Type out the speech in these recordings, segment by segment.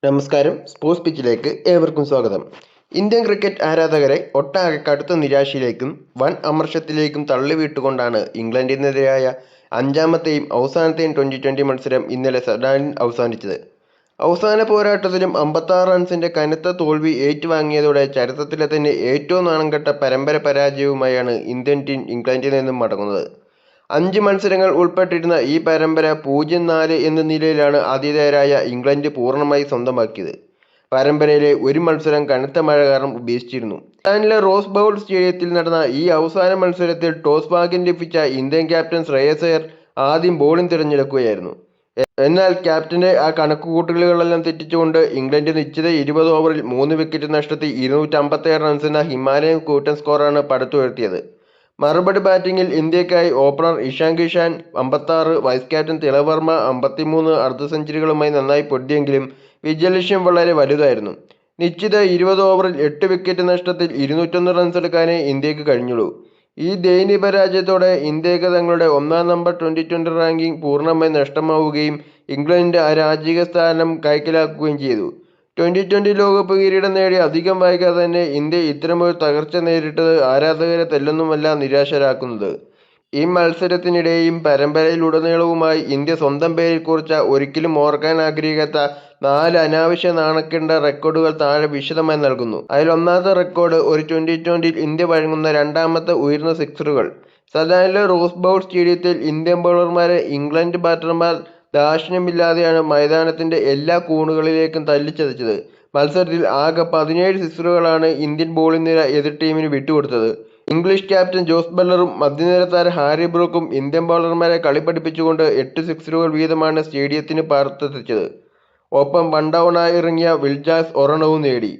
നമസ്കാരം. സ്പോർട്സ് പിച്ചിലേക്ക് ഏവർക്കും സ്വാഗതം. ഇന്ത്യൻ ക്രിക്കറ്റ് ആരാധകരെ ഒട്ടാകെ കടുത്ത നിരാശയിലേക്കും വൻ അമർഷത്തിലേക്കും തള്ളിവിട്ടുകൊണ്ടാണ് ഇംഗ്ലണ്ടിനെതിരായ അഞ്ചാമത്തെയും അവസാനത്തെയും ട്വൻ്റി മത്സരം ഇന്നലെ സഡാനിൽ അവസാനിച്ചത്. അവസാന പോരാട്ടത്തിലും 56 റൺസിന്റെ കനത്ത തോൽവി ഏറ്റുവാങ്ങിയതോടെ ചരിത്രത്തിലെ തന്നെ ഏറ്റവും നാണംകെട്ട പരമ്പര പരാജയവുമായാണ് ഇന്ത്യൻ ടീം ഇംഗ്ലണ്ടിൽ നിന്നും മടങ്ങുന്നത്. 5 മത്സരങ്ങൾ ഉൾപ്പെട്ടിരുന്ന ഈ പരമ്പര 0-4 എന്ന നിലയിലാണ് ആതിഥേയരായ ഇംഗ്ലണ്ട് പൂർണ്ണമായി സ്വന്തമാക്കിയത്. പരമ്പരയിലെ ഒരു മത്സരം കനത്ത മഴ കാരണം ഉപേക്ഷിച്ചിരുന്നു. ലണ്ടനിലെ റോസ് ബൗൾ സ്റ്റേഡിയത്തിൽ നടന്ന ഈ അവസാന മത്സരത്തിൽ ടോസ് ഭാഗ്യം ലഭിച്ച ഇന്ത്യൻ ക്യാപ്റ്റൻ ശ്രേയസ് അയ്യർ ആദ്യം ബോളിംഗ് തിരഞ്ഞെടുക്കുകയായിരുന്നു. എന്നാൽ ക്യാപ്റ്റന്റെ ആ കണക്കുകൂട്ടലുകളെല്ലാം തെറ്റിച്ചുകൊണ്ട് ഇംഗ്ലണ്ട് നിശ്ചിത 20 ഓവറിൽ 3 വിക്കറ്റ് നഷ്ടത്തിൽ 256 റൺസ് എന്ന ഹിമാലയൻ കൂറ്റൻ സ്കോറാണ് പടുത്തുയർത്തിയത്. മറുപടി ബാറ്റിംഗിൽ ഇന്ത്യക്കായി opener Ishan Kishan 56, vice captain Tilak Varma 53 അർദ്ധ സെഞ്ചുറികളുമായി നന്നായി പൊരുതിയെങ്കിലും വിജയലക്ഷ്യം വളരെ വലുതായിരുന്നു. നിശ്ചിത 20 ഓവറിൽ 8 വിക്കറ്റ് നഷ്ടത്തിൽ 201 റൺസ് എടുക്കാനേ ഇന്ത്യക്ക് കഴിഞ്ഞുള്ളൂ. ഈ ദയനീയ പരാജയത്തോടെ ഇന്ത്യക്ക് തങ്ങളുടെ ഒന്നാം നമ്പർ ട്വൻ്റി റാങ്കിംഗ് പൂർണ്ണമായി നഷ്ടമാവുകയും ഇംഗ്ലണ്ട് ആ രാജകീയ സ്ഥാനം കൈക്കലാക്കുകയും ചെയ്തു. ട്വൻ്റി ലോകകപ്പ് കിരീടം നേടി അധികം വൈകാതെ തന്നെ ഇന്ത്യ ഇത്തരമൊരു തകർച്ച നേരിട്ടത് ആരാധകരെ തെല്ലൊന്നുമല്ല നിരാശരാക്കുന്നത്. ഈ മത്സരത്തിനിടെയും പരമ്പരയിലുടനീളവുമായി ഇന്ത്യ സ്വന്തം പേരിൽ കുറിച്ച ഒരിക്കലും ഓർക്കാൻ ആഗ്രഹിക്കാത്ത 4 അനാവശ്യ നാണക്കേണ്ട റെക്കോർഡുകൾ താഴെ വിശദമായി നൽകുന്നു. അതിൽ ഒന്നാമത്തെ റെക്കോർഡ്, ഒരു ട്വൻ്റിയിൽ ഇന്ത്യ വഴങ്ങുന്ന രണ്ടാമത്തെ ഉയർന്ന സിക്സറുകൾ. സഡാനിലെ റോസ് ബൗൾ സ്റ്റേഡിയത്തിൽ ഇന്ത്യൻ ബൗളർമാരെ ഇംഗ്ലണ്ട് ബാറ്റർമാർ ദാക്ഷിണ്യമില്ലാതെയാണ് മൈതാനത്തിന്റെ എല്ലാ കോണുകളിലേക്കും തല്ലിച്ചതച്ചത്. മത്സരത്തിൽ ആകെ 17 സിക്സറുകളാണ് ഇന്ത്യൻ ബോളിംഗ് നിര എതിർ ടീമിന് വിട്ടുകൊടുത്തത്. ഇംഗ്ലീഷ് ക്യാപ്റ്റൻ ജോസ് ബട്ട്ലറും മധ്യനിര താരം ഹാരി ബ്രൂക്കും ഇന്ത്യൻ ബൗളർമാരെ കളി പഠിപ്പിച്ചുകൊണ്ട് 8 സിക്സറുകൾ വീതമാണ് സ്റ്റേഡിയത്തിന് പുറത്തെത്തിച്ചത്. ഒപ്പം വൺ ഡൗണായി ഇറങ്ങിയ വിൽ ജാക്സ് ഒരെണ്ണവും നേടി.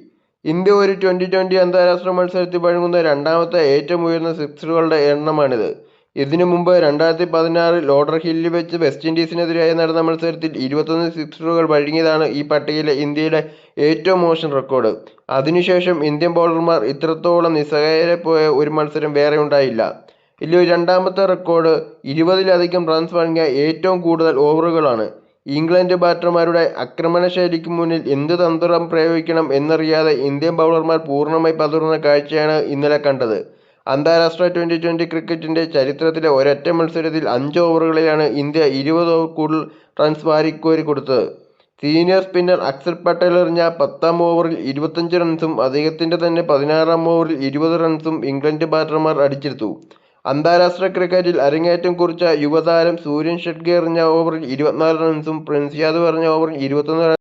ഇന്ത്യ ഒരു ട്വൻ്റി അന്താരാഷ്ട്ര മത്സരത്തിൽ വഴങ്ങുന്ന രണ്ടാമത്തെ ഏറ്റവും ഉയർന്ന സിക്സറുകളുടെ എണ്ണമാണിത്. ഇതിനു മുമ്പ് 2016 ലോഡർഹില്ലിൽ വെച്ച് വെസ്റ്റ് ഇൻഡീസിനെതിരായി നടന്ന മത്സരത്തിൽ 21 സിക്സറുകൾ വഴങ്ങിയതാണ് ഈ പട്ടികയിലെ ഇന്ത്യയുടെ ഏറ്റവും മോശം റെക്കോർഡ്. അതിനുശേഷം ഇന്ത്യൻ ബൗളർമാർ ഇത്രത്തോളം നിസ്സഹായരായി പോയ ഒരു മത്സരം വേറെ ഉണ്ടായില്ല. ഇതിൽ രണ്ടാമത്തെ റെക്കോർഡ് 20-ലധികം റൺസ് വഴങ്ങിയ ഏറ്റവും കൂടുതൽ ഓവറുകളാണ്. ഇംഗ്ലണ്ട് ബാറ്റർമാരുടെ ആക്രമണശൈലിക്ക് മുന്നിൽ എന്ത് തന്ത്രം പ്രയോഗിക്കണം എന്നറിയാതെ ഇന്ത്യൻ ബൗളർമാർ പൂർണ്ണമായി പതറുന്ന കാഴ്ചയാണ് ഇന്നലെ കണ്ടത്. അന്താരാഷ്ട്ര ട്വൻ്റി ക്രിക്കറ്റിന്റെ ചരിത്രത്തിലെ ഒരൊറ്റ മത്സരത്തിൽ 5 ഓവറുകളിലാണ് ഇന്ത്യ 20 കൂടുതൽ റൺസ് വാരിക്കോരി കൊടുത്തത്. സീനിയർ സ്പിന്നർ അക്ഷർ പട്ടേൽ എറിഞ്ഞ 10ാം ഓവറിൽ 25 റൺസും അദ്ദേഹത്തിന്റെ തന്നെ 16ാം ഓവറിൽ 20 റൺസും ഇംഗ്ലണ്ട് ബാറ്റർമാർ അടിച്ചെടുത്തു. അന്താരാഷ്ട്ര ക്രിക്കറ്റിൽ അരങ്ങേറ്റം കുറിച്ച യുവതാരം സൂര്യൻ ഷെഡ്ഗെ എറിഞ്ഞ ഓവറിൽ 24 റൺസും പ്രിൻസ് യാദവ് എറിഞ്ഞ ഓവറിൽ 21